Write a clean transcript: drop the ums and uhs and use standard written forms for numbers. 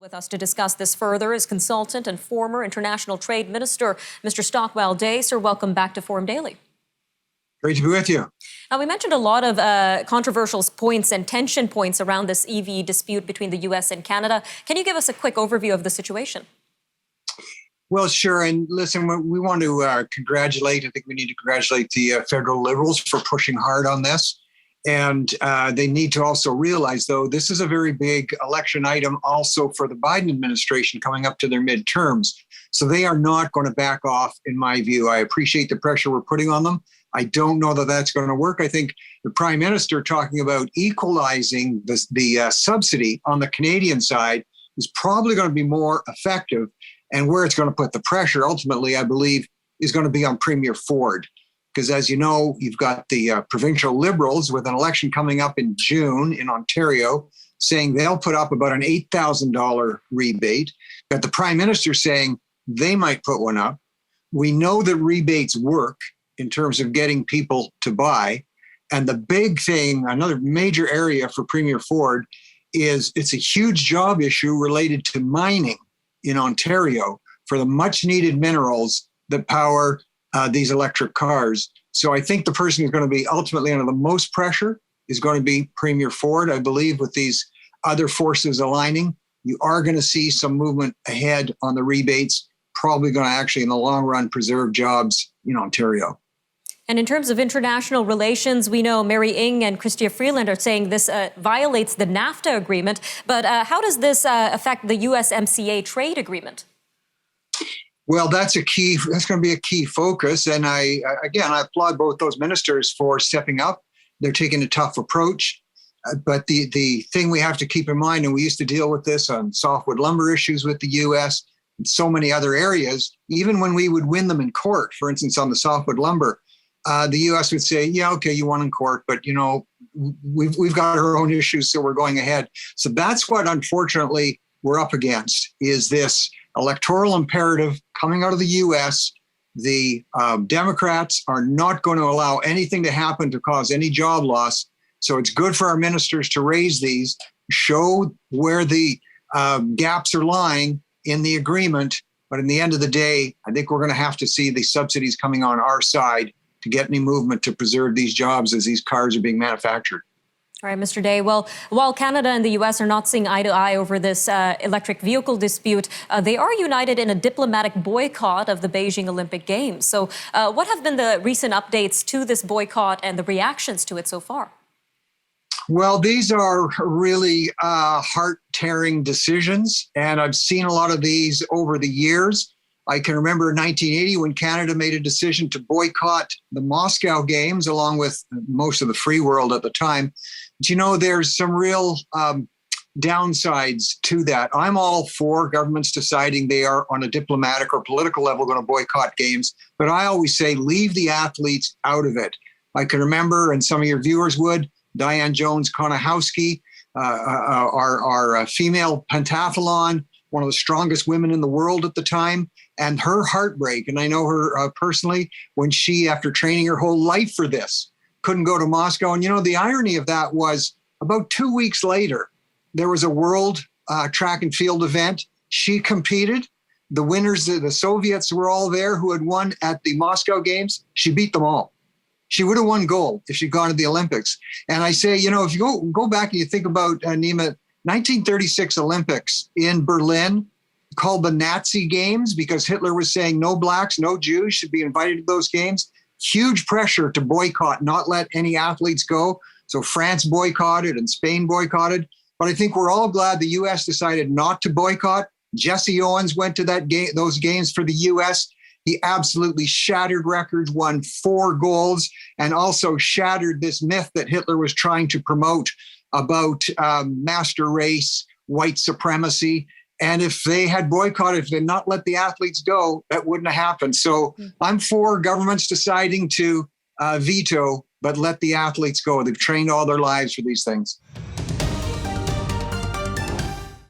With us to discuss this further is consultant and former International Trade Minister, Mr. Stockwell. Sir, welcome back to Forum Daily. Great to be with you. Now, we mentioned a lot of controversial points and tension points around this EV dispute between the U.S. and Canada. Can you give us a quick overview of the situation? Well, sure. And listen, we want to congratulate, I think we need to congratulate the federal Liberals for pushing hard on this. And they need to also realize, though, this is a very big election item also for the Biden administration coming up to their midterms. So they are not going to back off, in my view. I appreciate the pressure we're putting on them. I don't know that that's going to work. I think the Prime Minister talking about equalizing the subsidy on the Canadian side is probably going to be more effective. And where it's going to put the pressure, ultimately, I believe, is going to be on Premier Ford. Because as you know, you've got the provincial Liberals with an election coming up in June in Ontario saying they'll put up about an $8,000 rebate. Got the Prime Minister saying they might put one up. We know that rebates work in terms of getting people to buy. And the big thing, another major area for Premier Ford, is it's a huge job issue related to mining in Ontario for the much needed minerals that power these electric cars. So I think the person who's going to be ultimately under the most pressure is going to be Premier Ford. I believe with these other forces aligning, you are going to see some movement ahead on the rebates, probably going to actually in the long run preserve jobs in Ontario. And in terms of international relations, we know Mary Ng and Chrystia Freeland are saying this violates the NAFTA agreement. But how does this affect the USMCA trade agreement? Well, that's going to be a key focus. And I applaud both those ministers for stepping up. They're taking a tough approach. But the thing we have to keep in mind, and we used to deal with this on softwood lumber issues with the U.S. and so many other areas, even when we would win them in court, for instance, on the softwood lumber, the U.S. would say, yeah, okay, you won in court, but, you know, we've got our own issues, so we're going ahead. So that's what, unfortunately, we're up against, is this electoral imperative coming out of the U.S. The Democrats are not going to allow anything to happen to cause any job loss. So it's good for our ministers to raise these, show where the gaps are lying in the agreement. But in the end of the day, I think we're going to have to see the subsidies coming on our side to get any movement to preserve these jobs as these cars are being manufactured. All right, Mr. Day. Well, while Canada and the U.S. are not seeing eye to eye over this electric vehicle dispute, they are united in a diplomatic boycott of the Beijing Olympic Games. So what have been the recent updates to this boycott and the reactions to it so far? Well, these are really heart-tearing decisions, and I've seen a lot of these over the years. I can remember in 1980 when Canada made a decision to boycott the Moscow Games, along with most of the free world at the time. But, you know, there's some real downsides to that. I'm all for governments deciding they are on a diplomatic or political level going to boycott games, but I always say leave the athletes out of it. I can remember, and some of your viewers would, Diane Jones-Konachowski, our female pentathlon, one of the strongest women in the world at the time, and her heartbreak. And I know her personally when she, after training her whole life for this, couldn't go to Moscow. And, you know, the irony of that was about 2 weeks later, there was a world track and field event. She competed. The winners, the Soviets were all there who had won at the Moscow Games. She beat them all. She would have won gold if she'd gone to the Olympics. And I say, you know, if you go back and you think about, Nima, 1936 Olympics in Berlin, called the Nazi Games because Hitler was saying no blacks, no Jews should be invited to those games. Huge pressure to boycott, not let any athletes go. So France boycotted and Spain boycotted. But I think we're all glad the U.S. decided not to boycott. Jesse Owens went to those games for the U.S. He absolutely shattered records, won 4 golds, and also shattered this myth that Hitler was trying to promote about master race, white supremacy. And if they had boycotted, if they had not let the athletes go, that wouldn't have happened. So I'm for governments deciding to veto, but let the athletes go. They've trained all their lives for these things.